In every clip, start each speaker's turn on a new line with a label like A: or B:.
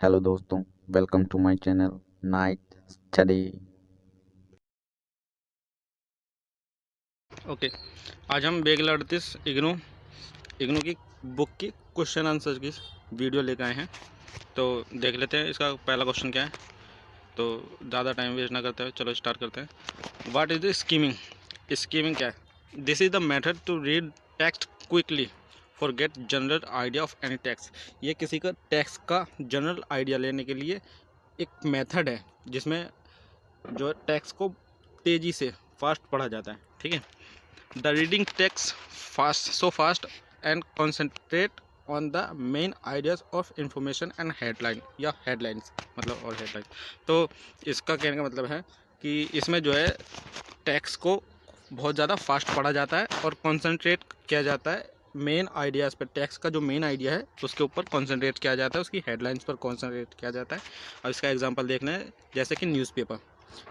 A: Hello दोस्तों, welcome to my channel night study.
B: Okay. आज हम बेगला 38 इग्नू इग्नू की बुक की क्वेश्चन आंसर की वीडियो लेकर आए हैं। तो देख लेते हैं इसका पहला क्वेश्चन क्या है। तो ज़्यादा टाइम वेस्ट ना करते हुए चलो स्टार्ट करते हैं। What is the skimming? Skimming क्या है? This is the method to read text quickly for get general idea of any text. ये किसी का टेक्स्ट का जनरल आइडिया लेने के लिए एक मेथड है जिसमें जो टेक्स्ट को तेज़ी से फास्ट पढ़ा जाता है। ठीक है। The reading text so fast and concentrate on the main ideas of information and headline या headlines मतलब और headline। तो इसका कहने का मतलब है कि इसमें जो है टेक्स्ट को बहुत ज़्यादा फास्ट पढ़ा जाता है और कंसंट्रेट किया जाता है मेन आइडियाज़ पर। टेक्स्ट का जो मेन आइडिया है उसके ऊपर कंसंट्रेट किया जाता है, उसकी हेडलाइंस पर कंसंट्रेट किया जाता है। और इसका एग्जांपल देखना है जैसे कि न्यूज़पेपर,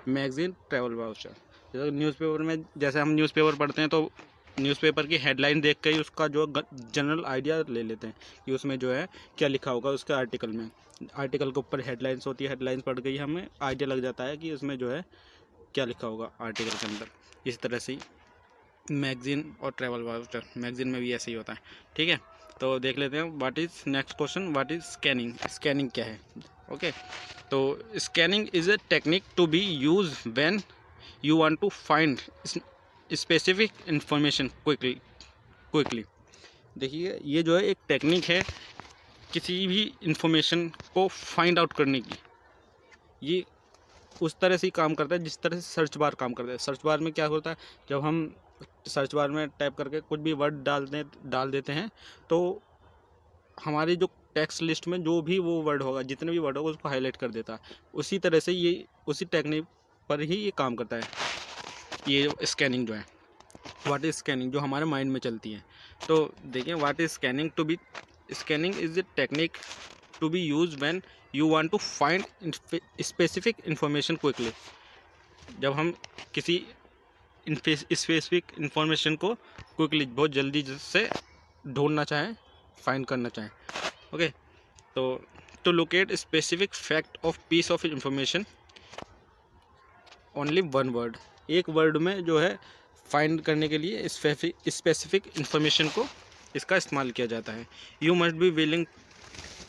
B: मैगजीन, ट्रैवल वाउचर। जैसे न्यूज़पेपर में जैसे हम न्यूज़पेपर पढ़ते हैं तो न्यूज़पेपर की हेडलाइन देख के ही उसका जो जनरल आइडिया ले लेते हैं कि उसमें जो है क्या लिखा होगा उसके आर्टिकल में। आर्टिकल के ऊपर हेडलाइंस होती है, हेडलाइंस पढ़ के ही हमें आइडिया लग जाता है कि उसमें जो है क्या लिखा होगा आर्टिकल के अंदर। इस तरह से मैगजीन और ट्रैवल वाउचर, मैगजीन में भी ऐसे ही होता है। ठीक है। तो देख लेते हैं what is next question, what is scanning? Scanning क्या है? ओके। तो scanning is a technique to be use when you want to find specific information quickly। देखिए ये जो है एक टेक्निक है किसी भी इंफॉर्मेशन को फाइंड आउट करने की। ये उस तरह से ही काम करता है जिस तरह से सर्च बार काम करता है। सर्च बार में क्या होता है, जब हम सर्च बार में टाइप करके कुछ भी वर्ड डाल देते हैं तो हमारी जो टेक्स्ट लिस्ट में जो भी वो वर्ड होगा, जितने भी वर्ड होगा उसको हाईलाइट कर देता है। उसी तरह से ये उसी टेक्निक पर ही ये काम करता है ये स्कैनिंग जो है। व्हाट इज स्कैनिंग जो हमारे माइंड में चलती है। तो देखिए what is scanning to be scanning is the technique to be use when you want to find specific information quickly. जब हम किसी स्पेसिफिक इंफॉर्मेशन को क्विकली बहुत जल्दी से ढूंढना चाहें, फाइंड करना चाहें। ओके। तो to locate specific fact of piece of information only one word. एक वर्ड में जो है फाइंड करने के लिए स्पेसिफिक इंफॉर्मेशन को इसका इस्तेमाल किया जाता है। You must be willing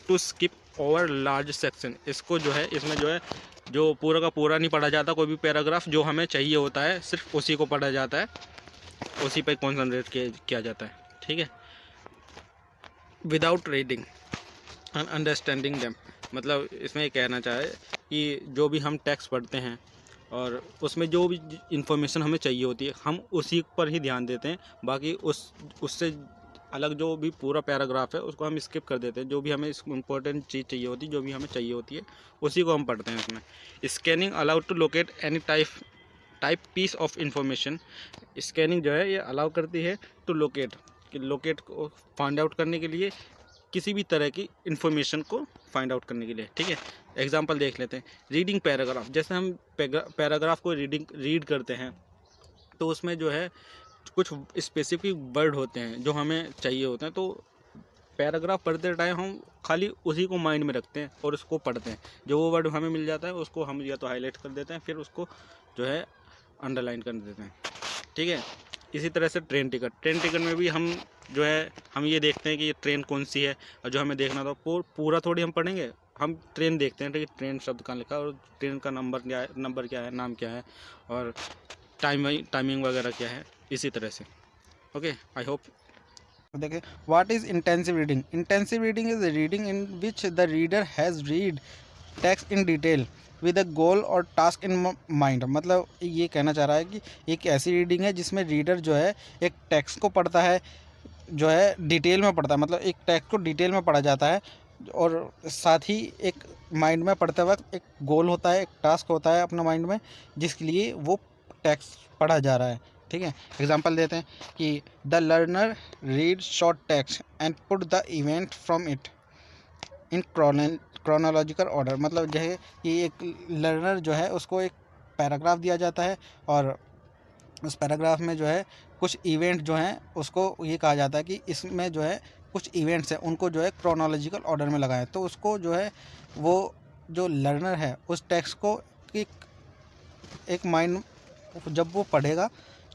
B: to skip over large section. इसको जो है इसमें जो है जो पूरा का पूरा नहीं पढ़ा जाता, कोई भी पैराग्राफ जो हमें चाहिए होता है सिर्फ उसी को पढ़ा जाता है, उसी पर कॉन्सेंट्रेट किया जाता है। ठीक है। Without reading and understanding them, मतलब इसमें ये कहना चाहे कि जो भी हम टेक्स्ट पढ़ते हैं और उसमें जो भी इंफॉर्मेशन हमें चाहिए होती है हम उसी पर ही ध्यान देते हैं। बाकी उससे अलग जो भी पूरा पैराग्राफ है उसको हम स्किप कर देते हैं। जो भी हमें इम्पोर्टेंट चीज़ चाहिए होती है, जो भी हमें चाहिए होती है उसी को हम पढ़ते हैं उसमें। Scanning allowed to locate any type piece of information. Scanning जो है ये अलाउ करती है टू लोकेट को फाइंड आउट करने के लिए, किसी भी तरह की इन्फॉर्मेशन को फाइंड आउट करने के लिए। ठीक है। एग्जांपल देख लेते हैं। रीडिंग पैराग्राफ, जैसे हम पैराग्राफ को रीड करते हैं तो उसमें जो है कुछ स्पेसिफिक वर्ड होते हैं जो हमें चाहिए होते हैं। तो पैराग्राफ पढ़ते टाइम हम खाली उसी को माइंड में रखते हैं और उसको पढ़ते हैं। जो वो वर्ड हमें मिल जाता है उसको हम या तो हाईलाइट कर देते हैं, फिर उसको जो है अंडरलाइन कर देते हैं। ठीक है। इसी तरह से ट्रेन टिकट में भी हम जो है हम ये देखते हैं कि ये ट्रेन कौन सी है और जो हमें देखना था पूरा थोड़ी हम पढ़ेंगे। हम ट्रेन देखते हैं कि ट्रेन शब्द कहाँ लिखा है और ट्रेन का नंबर क्या है, नाम क्या है और टाइमिंग वगैरह क्या है, इसी तरह से। Okay, I hope.
C: देखिए what is intensive reading? Intensive reading is reading in which the reader has read text in detail with a goal और टास्क इन माइंड। मतलब ये कहना चाह रहा है कि एक ऐसी रीडिंग है जिसमें रीडर जो है एक टेक्स्ट को पढ़ता है, जो है डिटेल में पढ़ता है। मतलब एक टेक्स्ट को डिटेल में पढ़ा जाता है और साथ ही एक माइंड में पढ़ते वक्त एक गोल होता है, एक टास्क होता है अपना माइंड में जिसके लिए वो टेक्स्ट पढ़ा जा रहा है। ठीक है। एग्जांपल देते हैं कि the learner read short text and put the event from it in chronological order. मतलब जो है कि एक लर्नर जो है उसको एक पैराग्राफ दिया जाता है और उस पैराग्राफ में जो है कुछ इवेंट जो हैं उसको ये कहा जाता है कि इसमें जो है कुछ इवेंट्स हैं उनको जो है क्रोनोलॉजिकल ऑर्डर में लगाएं, तो उसको जो है वो जो लर्नर है उस टेक्स्ट को एक माइंड, जब वो पढ़ेगा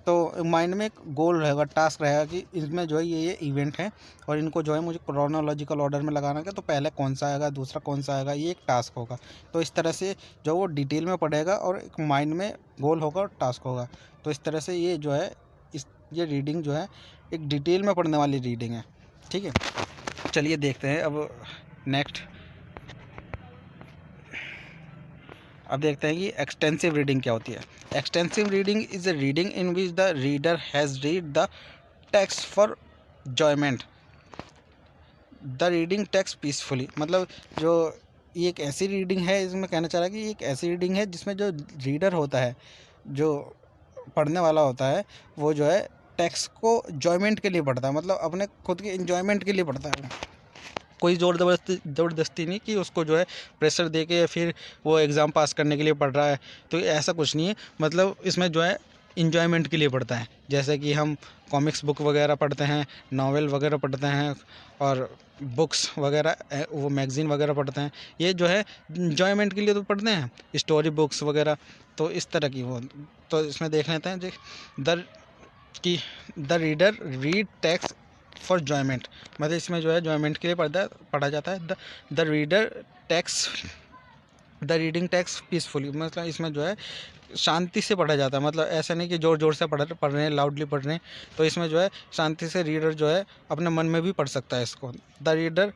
C: तो माइंड में एक गोल रहेगा, टास्क रहेगा कि इसमें जो है ये इवेंट है और इनको जो है मुझे क्रोनोलॉजिकल ऑर्डर में लगाना है, तो पहले कौन सा आएगा, दूसरा कौन सा आएगा, ये एक टास्क होगा। तो इस तरह से जो वो डिटेल में पढ़ेगा और एक माइंड में गोल होगा और टास्क होगा। तो इस तरह से ये जो है ये रीडिंग जो है एक डिटेल में पढ़ने वाली रीडिंग है। ठीक है, चलिए देखते हैं अब नेक्स्ट। अब देखते हैं कि एक्सटेंसिव रीडिंग क्या होती है। Extensive reading is a reading in which the reader has read the text for enjoyment the reading text peacefully. मतलब जो ये एक ऐसी रीडिंग है, इसमें कहना चाह रहा है कि ये एक ऐसी रीडिंग है जिसमें जो रीडर होता है, जो पढ़ने वाला होता है, वो जो है टेक्स्ट को एंजॉयमेंट के लिए पढ़ता है, मतलब अपने खुद के एंजॉयमेंट के लिए पढ़ता है। कोई ज़बरदस्ती नहीं कि उसको जो है प्रेशर दे के या फिर वो एग्ज़ाम पास करने के लिए पढ़ रहा है, तो ऐसा कुछ नहीं है। मतलब इसमें जो है इन्जॉयमेंट के लिए पढ़ता है, जैसे कि हम कॉमिक्स बुक वगैरह पढ़ते हैं, नावल वगैरह पढ़ते हैं और बुक्स वगैरह, वो मैगज़ीन वगैरह पढ़ते हैं, ये जो है इन्जॉयमेंट के लिए तो पढ़ते हैं, स्टोरी बुक्स वगैरह। तो इस तरह की वो, तो इसमें देख लेते हैं the reader read text for enjoyment, मतलब इसमें जो है एंजॉयमेंट के लिए पढ़ा जाता है। The reader text the reading text peacefully, मतलब इसमें जो है शांति से पढ़ा जाता है, मतलब ऐसा नहीं कि ज़ोर ज़ोर से पढ़ रहे हैं, लाउडली पढ़ रहे हैं। तो इसमें जो है शांति से रीडर जो है अपने मन में भी पढ़ सकता है इसको। The reader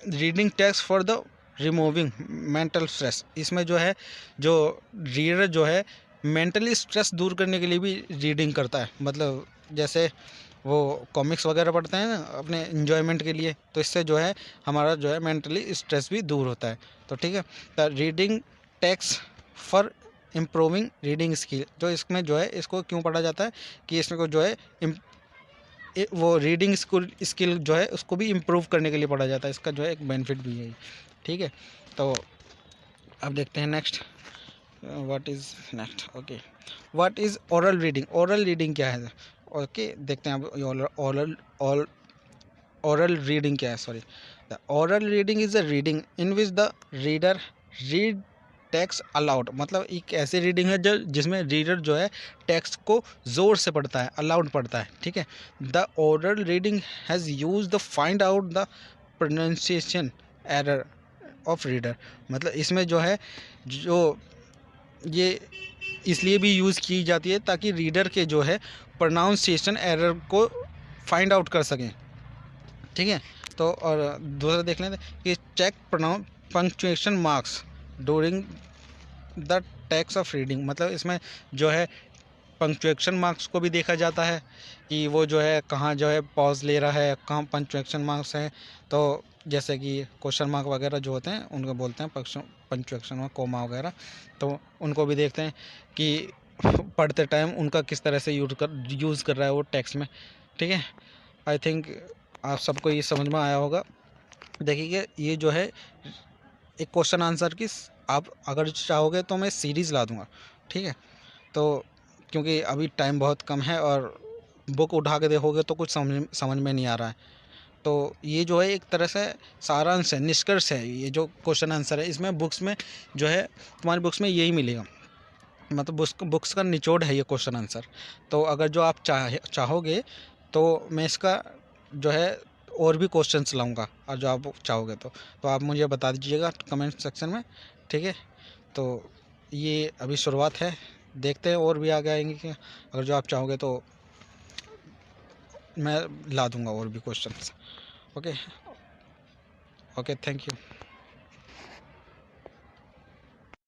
C: reading text for the removing mental stress, इसमें जो है जो रीडर जो है मेंटली स्ट्रेस दूर करने के लिए भी रीडिंग करता है। मतलब जैसे वो कॉमिक्स वगैरह पढ़ते हैं ना अपने इन्जॉयमेंट के लिए, तो इससे जो है हमारा जो है मेंटली स्ट्रेस भी दूर होता है। तो ठीक है, the reading text for improving reading skill, जो इसमें जो है इसको क्यों पढ़ा जाता है कि इसमें को जो है वो रीडिंग स्किल जो है उसको भी इम्प्रूव करने के लिए पढ़ा जाता है, इसका जो है एक बेनिफिट भी है। ठीक है, तो अब देखते हैं next, what is next. Okay, what is oral reading, oral reading क्या है। ओके, देखते हैं अब ओरल रीडिंग क्या है। Sorry, the oral reading is a reading in which the reader read text allowed, मतलब एक ऐसी रीडिंग है जो जिसमें रीडर जो है टेक्स्ट को ज़ोर से पढ़ता है, अलाउड पढ़ता है। ठीक है, the oral reading has use the find out the pronunciation error of reader, मतलब इसमें जो है जो ये इसलिए भी यूज़ की जाती है ताकि रीडर के जो है प्रोनाउंसिएशन एरर को फाइंड आउट कर सकें। ठीक है, तो और दूसरा देख लेते हैं कि check punctuation marks during the text of reading, मतलब इसमें जो है पंक्चुएशन मार्क्स को भी देखा जाता है कि वो जो है कहाँ जो है पॉज ले रहा है, कहाँ पंक्चुएशन मार्क्स है। तो जैसे कि क्वेश्चन मार्क वगैरह जो होते हैं उनको बोलते हैं पंक्चुएशन मार्क, कोमा वगैरह, तो उनको भी देखते हैं कि पढ़ते टाइम उनका किस तरह से यूज़ कर रहा है वो टेक्स्ट में। ठीक है, आई थिंक आप सबको ये समझ में आया होगा। देखिए ये जो है एक क्वेश्चन आंसर की, आप अगर चाहोगे तो मैं सीरीज़ ला दूँगा। ठीक है, तो क्योंकि अभी टाइम बहुत कम है और बुक उठा के देखोगे तो कुछ समझ में नहीं आ रहा है, तो ये जो है एक तरह से सारांश है, निष्कर्ष है, ये जो क्वेश्चन आंसर है इसमें बुक्स में जो है तुम्हारी बुक्स में यही मिलेगा, मतलब बुक्स का निचोड़ है ये क्वेश्चन आंसर। तो अगर जो आप चाहोगे तो मैं इसका जो है और भी क्वेश्चंस लाऊंगा, और जो आप चाहोगे तो आप मुझे बता दीजिएगा कमेंट सेक्शन में। ठीक है, तो ये अभी शुरुआत है, देखते हैं और भी आगे आएंगे कि अगर जो आप चाहोगे तो मैं ला दूंगा और भी क्वेश्चंस। Okay, thank you.